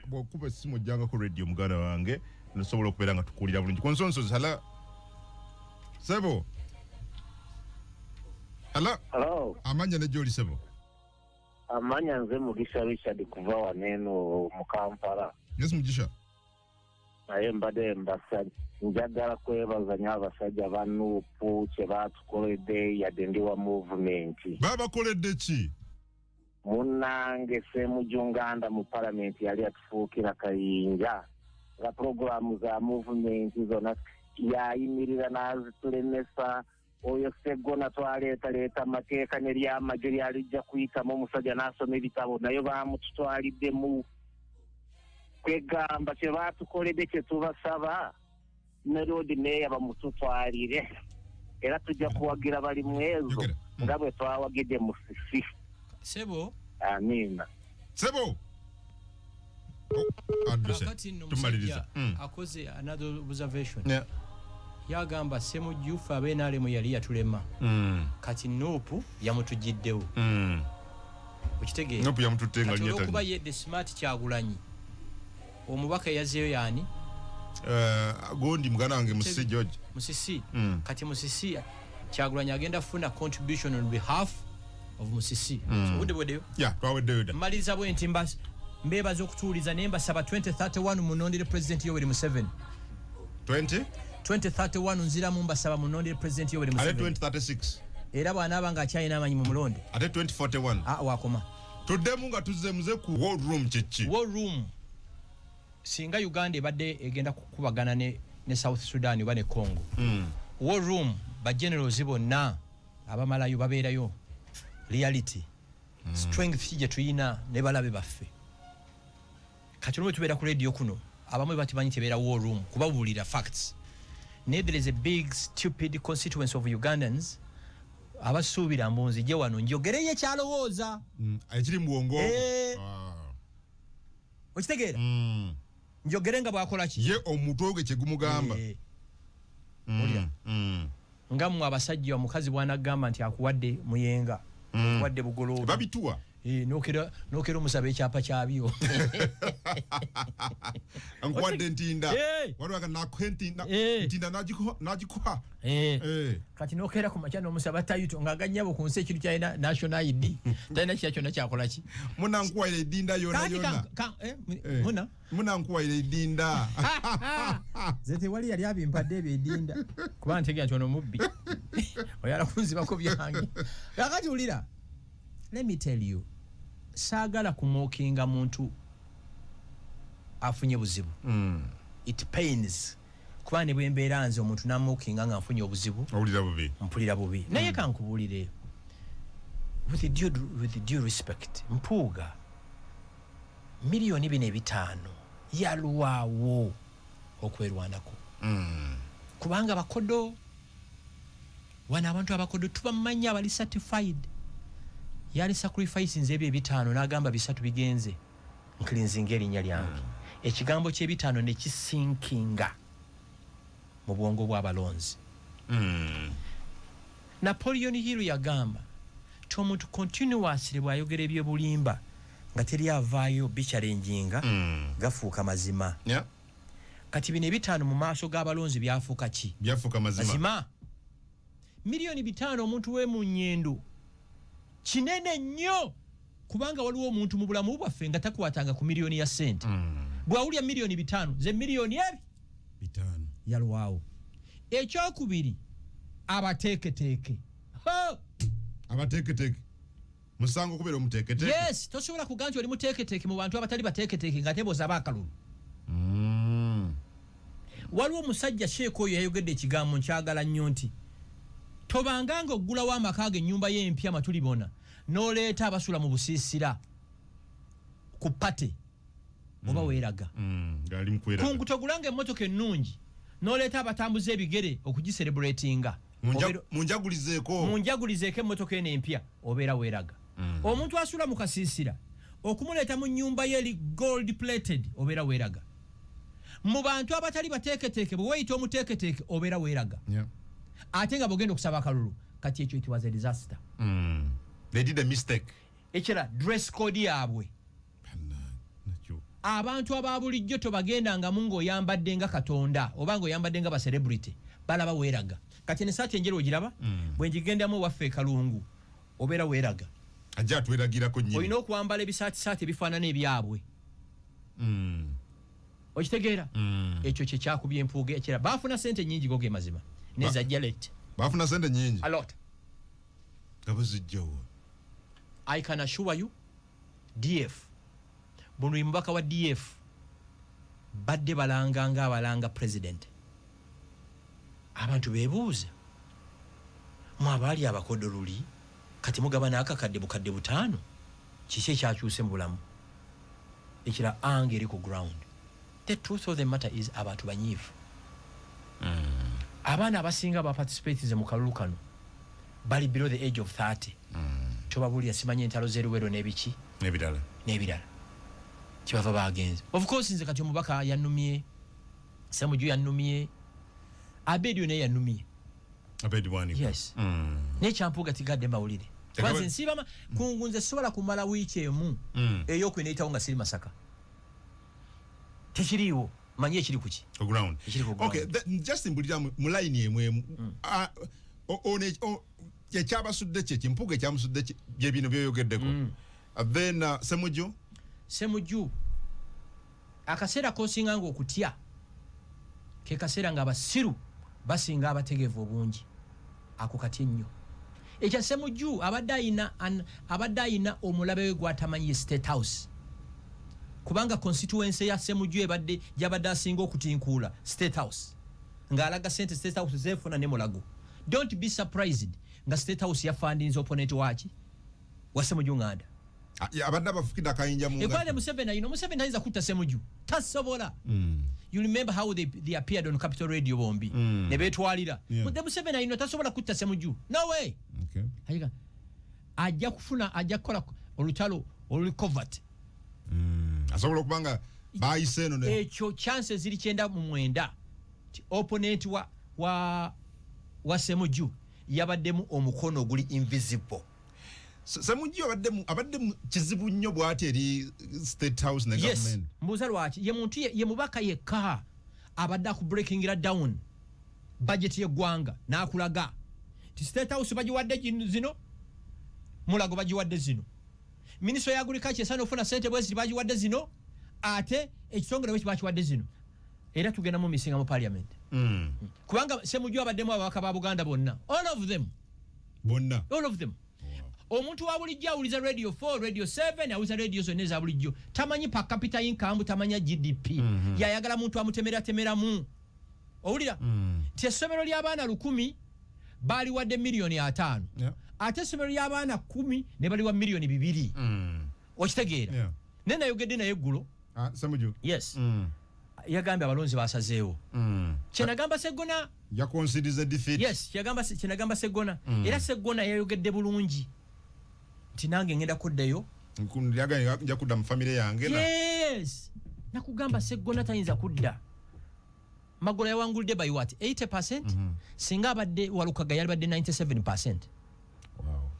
Bw'okuba essimu ojjanga ku radio muganda wange nosobola okubeera nga tukuwulira bulungi. Konsonsozi hello. Sebo. Hello. Amanya ne joli Sebo. Amanya nze Mugisha Richard kuva waneno mu Kampala. Yes Mugisha. Naye mbadde mbasajja njagala kwebazanya abasajja banuupu kye baatukoledde yadde ndi wa movement. Babakoledde ki? Munnange Ssemujunganda mu parliament yali atufuukira kayinja nga programu za movement zonna yayimirira n'azitulemesa. Oyo Sseggona twaleeta amateeka ne ly'amagye lyalijja kuyitamu omusajja n'asoma ebitabo nayo baamututwalidde mu kwegamba kye baatukoledde kye tubasaba ne road meya bamututwalire era tujja kuwagira bali mu ezo nga bwe twawagidde mu Sisi. Sebo. Amina. Sebo. Akati nomusajja akoze another observation. Yeah. Yagamba Ssemujjufa abenaalemu yali yatulema. Kati Nuupu yamutujjiddewo. Okitegeera. Nuupu yamututte nga lyetali. Kuba yedde smart Kyagulanyi. Omubaka yazeeyo yaani? Gondi muganda wange Musisi George. Musisi. Kati Musisi Kyagulanyi agenda funa contribution on behalf of Musisi. So buddeyo? Yeah, twaweddeyo. Maliriza bwenti mbeebaza okutuuliza naye mbasaba 2031 munondere President Yoweri Museveni. 2031 nziramu mbasaba munondere President Yoweri Museveni. Ate 2036. Era bw'anaaba nga akyalina amanyi mu mulonde. Ate 2041. Wakoma. Tuddemu nga tuzzemuze ku War Room kyeki. War Room. Singa Uganda ebadde egenda kukubagana ne South Sudan oba ne Congo. War Room ba generals bonna abamalayo babeerayo. Reality. Strength gye tuyina ne balabe baffe. Kati olwo tubeera ku radio kuno abamu batimanyi tebeera War Room kubabuulira facts. There is a big stupid constituency of Ugandans abasuubira mbunzi gye wano njogereyo ekyalowooza ekiri mu bwongo okitegeera njogere nga bwakola ki ye omutwe gwe kyegumugamba nga mmwe abasajja omukazi bwanagamba nti akuwadde muyenga akuwadde bugoloobi babituwa nokera omusaba ekyapa kyabyo nkuwadde ntinda waliwo ntinda nagikuha kati nokera ku makya n'omusaba tayito ng'aganyabo ku nsi ekintu kyalina national ID talina kira kyonna kyakola ki muna nkuwaire edinda yona muna nkuwaire edinda ze tewali yali abimpadde ebyo edinda kuba ntegera nti ono mubbi oyala kunzibako byange kakati wulira. Let me tell you, saagala kumwokinga muntu afunye buzibu. It pains. Kuba ne bwe mbeera nze omuntu namwokinga nga nfunye obuzibu. Mpulira bubi. Naye kankubuulire. With due respect. Mpuuga. Miliyoni 4.5 yalwawo okwerwanako. Kubanga bakodo. Wana abantu abakodo tubamanyi abali certified. Yali sacrifice nze ebyo 5 n'agamba 3 bigenze nklinzinga erinnya lyange ekigambo kye 5 ne kisinkinga mu bwongo bw'abalonzi. Napoleon Hill yagamba tomuntu continuously bw'ayogera ebyobulimba nga teri avaayo bichalenjinga gafuuka mazima. Kati bino 5 mu maaso g'abalonzi byafuuka ki? Byafuuka mazima. Milioni 5 omuntu we mu Nyendo kinene nnyo, kubanga waliwo omuntu mu bulamu bwaffe nga takwatanga ku milioni ya sente. Bwawulya milioni 5 ze milioni 5 yalwawo. Ekyokubiri abateeketeeke. Abateeketeeke musango kubeera omuteeketeeke. Yes, tosobola kugamba nti oli muteeketeeke mu bantu abatali bateeketeeke nga teboza abakalulu. Waliwo omusajja Sheeko oyo yayogedde ekigambo nkyagala nnyo nti tobanganga oggulawo amaka ge ennyumba y'empya matulibona n'oleeta abasula mu busiisira ku pate oba weeraga. Togulanga emmotoka ennungi n'oleeta abatambuza ebigere okugiserebulatinga. Munjagulizeeko emmotoka eno empya obeera weeraga. Omuntu asula mu kasiisira okumuleeta mu nnyumba ye eri gold plated obeera weeraga. Mu bantu abatali bateeketeeke bwe weyita omuteeketeeke obeera weeraga. Ate nga bwogenda okusaba akalulu kati ekyo it was a disaster. They did a mistake. Ekira dress code yaabwe. Abantu ababulijjo tobagendangamu ng'oyambadde nga Katonda oba ng'oyambadde nga ba-celebrity balaba weeraga. Kati nesaati enjeru ogiraba bwe ngigendamu waffe e Kalungu obeera weeraga. Ajja atweragirako nnyini. Olina okwambala ebisaatisaati ebifaanana ebyabwe. Okitegeera? Ekyo kye kyakubya empuuga ekira. Baafuna sente nnyingi go ge mazima. Neza Jalet. Baafuna sente nnyingi. A lot. Gabuzijjawo. I can assure you, DF. Buno mbaka wa DF. Badde balanga nga abalanga president. Abantu beebuuza. Mwabaali abakodoluli kati mugabana akakadde bukadde butaano. Kiki ekyakyuse mu bulamu? Ekira ange eri ku ground. The truth of the matter is abantu banyiivu. Abaana abasinga ba participate mu kalulu kano bali below the age of 30. Tobabulya simanye entalo zeruwero n'ebiki n'ebirala kibava bagenze. Of course nze kati omubaka yannumye, Ssemujju yannumye, Abedi ne yannumye. Abedi wani. Yes. N'ekyampuuga tigadde mbawulire. Kwanze nsibama kungunze sobola kumala wiiki emu ey'okweneyitawo nga siri Masaka. Tekiriiwo. Manyi ekiri kuki? Ku ground. Okay, just mbulira mu line emwe ekyabasudde kye kimpuga ekyamusudde bye bino byoyogeddeko. Then Ssemujju akaseera kosinga nga okutya ke kaseera nga abasiru basinga abategeevu obungi. Ako kati ennyo. Ekya Ssemujju abadde ayina omulabe we gwatamanyi State House. Kubanga constituency ya Ssemujju ebadde yabadde asinga okutinkuula State House. Ng'alaga sente State House zeefuna ne Mulago. Don't be surprised nga State House ya fundings opponent waki wa Ssemujju Nganda. Abadde abafukidde akayinja mu Ebale Museveni tayinza kutta Ssemujju. Tasobola. You remember how they appeared on Capital Radio bombi. Ne beetwalira. But Museveni tasobola kutta Ssemujju. No way. Okay. Ajja kukola olutalo covert. Asobola okubanga bayise eno ne ekyo chances ziri 9 opponent wa Ssemujju yabaddemu omukono guli invisible. Ssemujju abadde kizibu nnyo bw'ati eri State House ne government. Yes, mbuuza lwaki ye mubaka yekka abadde ku breaking it down budget y'eggwanga n'akulaga ti State House bagiwadde zino, Mulago bagiwadde zino, Minister ya Agriculture esana ofuna sente bwezi bagiwadde zino, ate ekitongole bwe kibakiwadde zino. Era tugenda mu misinga mu parliament. Kubanga Ssemujju abaddemu ababaka ba Buganda bonna. All of them. Omuntu wa bulijjo awuliza Radio 4, Radio 7, awuliza radio zonna eza bulijjo. Tamanyi pa capita income, tamanya GDP. Yayagala muntu amutemeramu. Owulira? Ti essomero ly'abaana 100 bali wadde miliyoni 5. Ate essomero ly'abaana 10 ne bali wa miliyoni 2. Okitegeera? Nena yogedde naye eggulo. Ssemujju. Yes. Yagambye abalonzi basazeewo. Kyenagamba Sseggona yaconsiders a defeat. Yes, kyenagamba Sseggona. Era Sseggona yayogedde bulungi. Nti nange ngenda kuddayo. Nja kudda mu famire yange. Yes. Nakugamba Sseggona tayinza kudda. Magola yawangulidde by what? 80%? Singa abadde Walukaga yali badde 97%. Wow.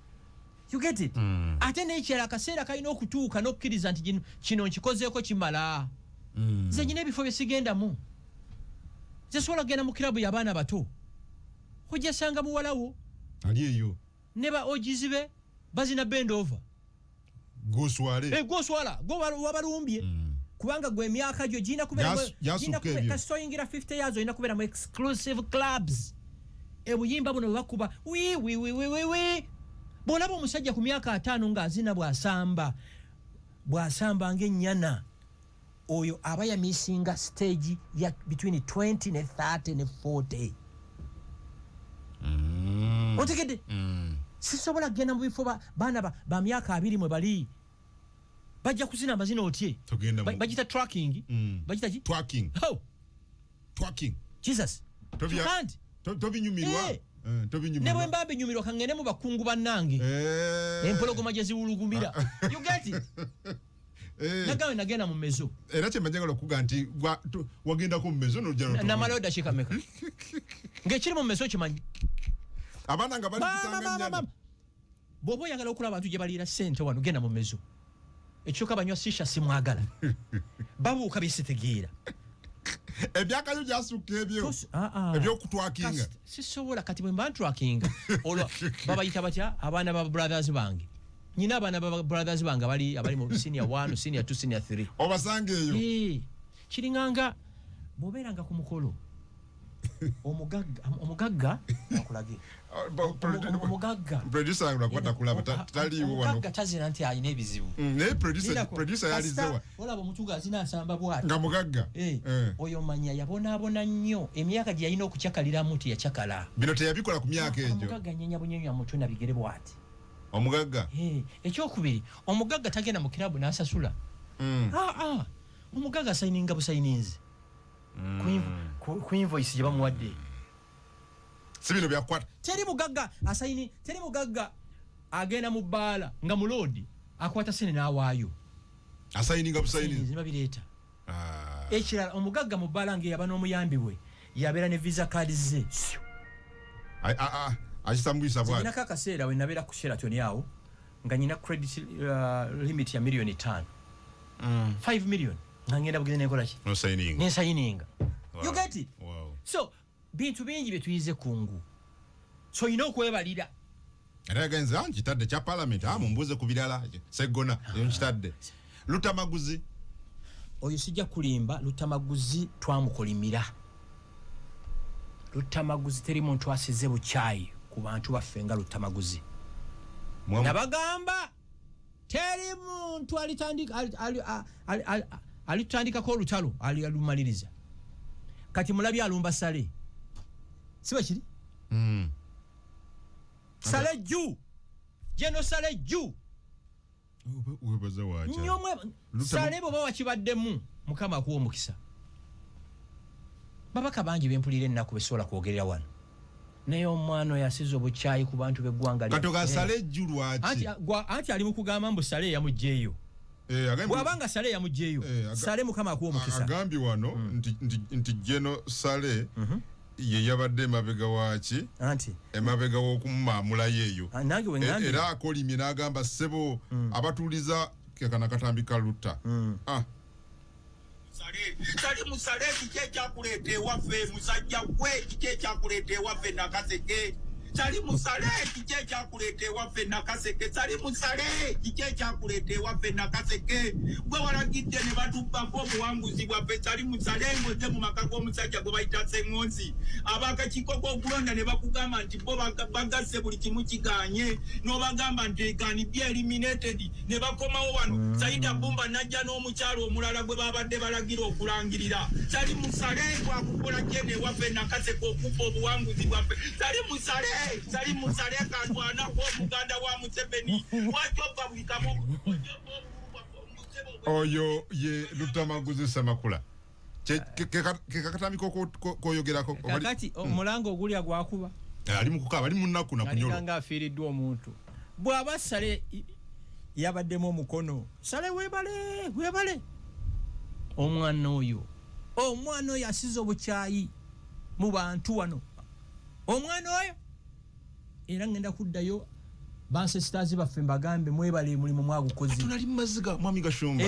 You get it? Ate n'ekirala akaseera kalina okutuuka n'okkiriza nti kino nkikozeeko kimala. Nze nyina ebifo bye sigendamu. Nze sobola kugenda mu kirabu y'abaana bato. Ojja sanga muwalawo. Ali eyo. Ne ba ogizi be bazina bend over. Goswale. Goswala. Go wabalumbye. Kubanga gwe emyaka gyo gina kubeera kasoyingira 50 years olina kubeera mu exclusive clubs. Ebuyimba buno bakuba wi. Bolaba omusajja ku myaka 5 ng'azina bw'asamba ng'ennyana. Oyo aba yamisinga stage ya between 20 ne 30 ne 40. Otegedde? Sisobola kugenda mu bifo baana ba myaka 20 mwe bali. Bajja kuzina amazina otye. Bajita tracking. Bajita ki? Twerking. Oh. Twerking. Jesus. Tobinyumirwa. Ne bwe mba binyumirwa kangende mu bakungu bannange. Empologoma gye ziwulugumira. You get it? Nagawe nagenda mu mezo. Era kye mbanjagala okuga nti wagendako mu mezo n'ojja namalayo dakiika meka. Ng'ekiri mu mezo kimanyi. Abaana nga bali kutanganya. Bw'oba oyagala okulaba abantu gye baliira ssente wano genda mu mezo. Ekyoka banywa sisha simwagala. Babuuka byesitegeera. Ebyakayo gyasukka ebyo. Ebyokutwakinga. Sisobola kati bwe mba ntwakinga. Olwo babayita batya abaana ba brothers bange. Nyina abaana ba brothers bange abali mu senior 1, senior 2, senior 3. Obasange eyo. Kiringanga bobeeranga ku mukolo. Omugagga akulage. Omugagga. Producer anakwata kulaba taliwo wano. Omugagga tazina nti ayina ebizibu. Ne producer yalizewa. Olaba omutuga azina asamba bwati. Nga mugagga. Oyo manya yabonaabona nnyo emyaka gye yalina okukyakaliramu nti yakyakala. Bino teyabikola ku myaka egyo. Omugagga nyenya bunyenya mutwe na bigere bwati. Omugagga. Ekyokubiri omugagga tagenda mu kirabu n'asasula. Omugagga asayininga busayininzi. Ku invoice gye bamuwadde. Si bino byakwata. Teri mugagga agenda mu bbaala nga muloodi akwata sene n'awaayo. Asayininga busayininzi. Babireeta. Ekirala omugagga mu bbaala ng'eyaba n'omuyambi we yabeera ne visa card ze. Achisambuisa bwati. Nina akaseera we nabeera ku Sheraton awo nga nyina credit limit ya milioni 5. 5 million. Nga ngenda bugende nekola ki? No signing. Ne signing. Wow. You get it? Wow. So, bintu bingi betuyize kungu. So you know kwebalira. Era genza nkitadde kya parliament mumbuze ku birala segona nkitadde. Lutamaguzi. Oyo sijja kulimba Lutamaguzi twamukolimira. Lutamaguzi teri muntu asize buchayi ku bantu baffe nga Lutamaguzi. Nabagamba teri muntu alitandikako olutalo alumaliriza. Kati mulabya alumba Sale. Siba kiri? Sale juu. Jeno Sale juu. Webaza wacha. Nyomwe Sale bo bawakibaddemu mukama akuwa omukisa. Babaka bangi bempulire ennaku besobola kwogerera wano. Naye omwana yasiza obuchayi ku bantu beggwanga lye. Katoka Sale juu lwaki? Anti ali mu kugamba mbu Sale yamugjeeyo. Bwabanga Sale yamugjeyo. Sale mukama akuwa omukisa. Agambi wano nti Jeno Sale ye yabadde mabega waaki anti emabega w'okumamula yeeyo nange wengambi era akolimye n'agamba ssebo abatuuliza kekana katambika Lutta Sale musale kiki ekyakuleeta ewaffe musajja gwe kiki ekyakuleeta ewaffe Nakaseke Sali musale kiki ekyakuleeta ewaffe Nakaseke Sali musale kiki ekyakuleeta ewaffe Nakaseke gwe walagidde ne batubbako obuwanguzi bwaffe Sali musale ng'ozze mu maka g'omusajja gwe bayita Sseŋŋonzi ab'akakiiko k'okulonda ne bakugamba nti bo bagasse buli kimu kiganye n'obagamba nti egaani bye eliminated ne bakomawo wano Saida Bumba n'ajja n'omukyalo omulala gwe babadde balagira okulangirira Sali musale gwakukola jene ewaffe Nakaseke okubba obuwanguzi bwaffe Sali musale kantwana omuganda wa Museveni wajoba buli kamu oyo ye Lutamaguzi Samakula kekatambiko koyogerako kakati omulango ogulya gwakuba ali mukukaba ali munnaku na kunyolo nga afiiriddwa omuntu bw'aba Sale yabaddemu omukono Sale webale omwana oyo asize obukyayi mu bantu wano omwana oyo era ngenda kuddayo bansesitazi baffe mbagambe mwebale mulimu mwagukozi tunali maziga mwami Gashumba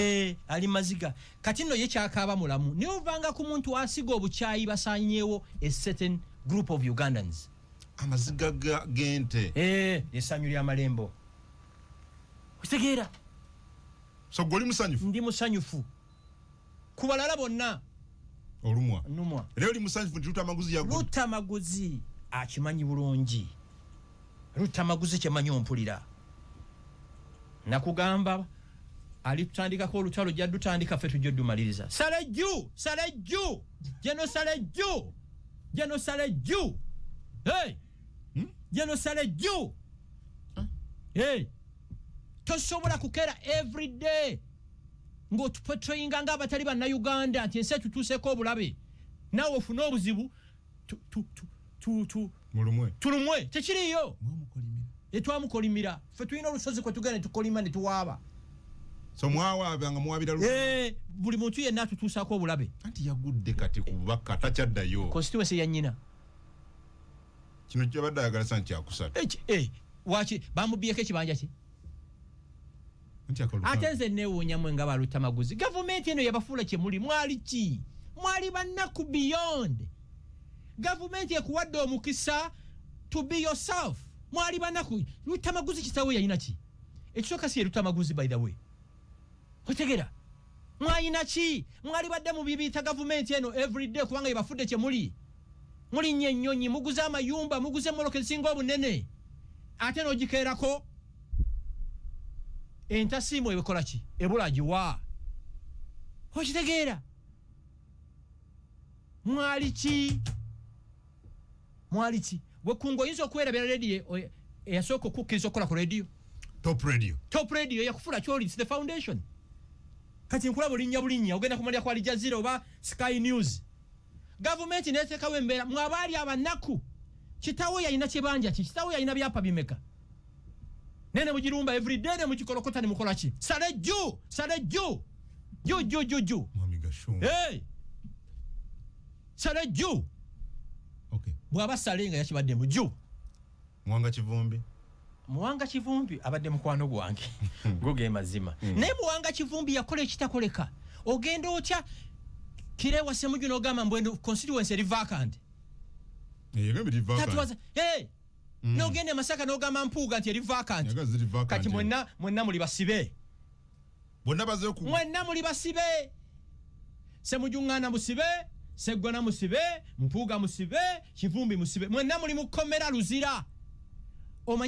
ali maziga kati nno ye kyakaaba mulamu niyo ovanga ku muntu asiga obukyayi basanyeewo a certain group of Ugandans amaziga gente essanyu lya malembo kitegeera so goli musanyufu ndi musanyufu ku balala bonna olumwa numwa leo li musanyufu ntuta maguzi ya Ruta Maguzi akimanyi bulungi Ruta Maguzi kyemanyi ompulira nakugamba alitutandikako olutalo jaddutandika ffe tujja dumaliriza salejju jeno salejju hey jeno salejju hey tosobola kukeera every day ng'otupetroyinga ng'abatali banna Uganda nti ensi tutuuseeko obulabe naawe ofune obuzibu tulumwe tekiriyo etwamukolimira ffe tulina olusozi kwe tugenda ne tukolima ne tuwaaba so mwawaabanga muwabira buli muntu yenna atutuusaako obulabe anti yagudde kati ku bubaka takyaddayo constituency ya nnyina kino kyabadde ayagala sa nkyakusatu waki bamubyeko ekibanja kye ate nze neewuunyamu nga baluta Maguzi gavumenti eno yabafuula kye muli mwali ki mwali bannaku beyond gavumenti ekuwadde omukisa to be yourself mwali bannaku Luta Maguzi kitawe yalina ki ekisooka si ye Luta Maguzi by the way otegera mwalina ki mwali badde mu bibiita gavumenti eno everyday kubanga yebafudde kye muli nnyo ennyonyi muguze amayumba muguze emmoloka ezisinga obunene ate n'ogikeerako entasiimu ebikola ki ebula agiwa okitegeera mwali ki wekungu oyinza okuwerabira rediyo eyasooka okukkiriza okukola ku rediyo top radio yakufula kyoli the foundation kati nkulaba bulinnya ogenda kumalira kwa Al Jazeera oba Sky News gavumenti neteekawo embeera mwabaali abannaku kitawe yalina kyebanja ki kitawe yalina byapa bimeka nene mujirumba everyday ne mukikolokota ne mukola ki salejju mwami Gashumba salejju okay bwaba salenga yakibadde mujju Muwanga Kivumbi abadde mukwano gwange goge mazima naye Muwanga Kivumbi yakola ekitakoleka ogenda otya kirewa semuju n'ogamba mbwenu constituency eri vacant n'ogenda Masaka n'ogamba Mpuuga nti eri vacant kati mwenna muli basibe mwenna muli basibe semuju ngana musibe Seggona musibe Mpuuga musibe Kivumbi musibe mwenna muli mukomera luzira